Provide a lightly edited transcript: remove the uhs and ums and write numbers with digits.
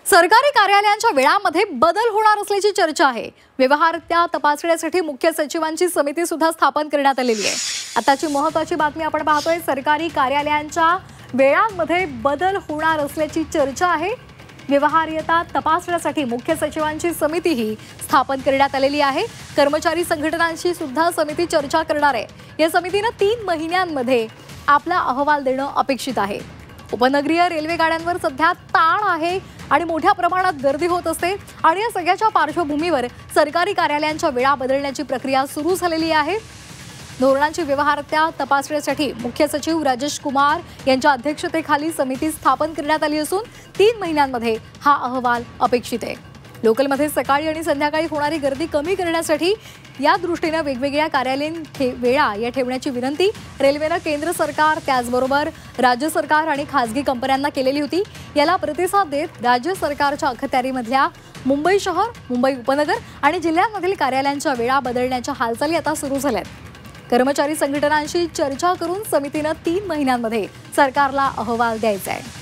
सरकारी कार्यालयांच्या वेळांमध्ये बदल होणार असल्याची चर्चा आहे। व्यवहार्यता तपासण्यासाठी मुख्य सचिवांची समिती सुद्धा स्थापन करण्यात आलेली आहे। आताची महत्त्वाची बातमी आपण पाहतोय, सरकारी कार्यालयांच्या वेळांमध्ये बदल होणार असल्याची चर्चा आहे। व्यवहार्यता तपासण्यासाठी मुख्य सचिवांची समितीही स्थापन करण्यात आलेली आहे। कर्मचारी संघटनांशी सुद्धा समिती चर्चा करणार आहे। या समितीने 3 महिन्यांमध्ये आपला अहवाल देणं अपेक्षित आहे। उपनगरीय रेल्वे गाड्यांवर सध्या ताण आहे आणि मोठ्या प्रमाणात गर्दी होत असते आणि या सगळ्याच्या पार्श्वभूमीवर सरकारी कार्यालयांच्या वेळा बदलण्याची प्रक्रिया सुरू झालेली आहे। धोरणांची व्यवहार्यता तपासण्यासाठी मुख्य सचिव राजेश कुमार यांच्या अध्यक्षतेखाली समिती स्थापन करण्यात आली असून 3 महिन्यांमध्ये हा अहवाल अपेक्षित आहे। लोकलमध्ये सकाळी आणि संध्याकाळी होणारी गर्दी कमी करण्यासाठी या दृष्टीने वेगवेगळ्या कार्यालयीन वेळा या ठेवण्याची विनंती रेल्वेने केंद्र सरकार त्याचबरोबर राज्य सरकार आणि खासगी कंपन्यांना केलेली होती। याला प्रतिसाद देत राज्य सरकारच्या अखत्यारीमधल्या मुंबई शहर, मुंबई उपनगर आणि जिल्ह्यांमधील कार्यालयांच्या वेळा बदलण्याच्या हालचाली आता सुरू झाल्यात। कर्मचारी संघटनांशी चर्चा करून समितीने 3 महिन्यांमध्ये सरकारला अहवाल द्यायचा आहे।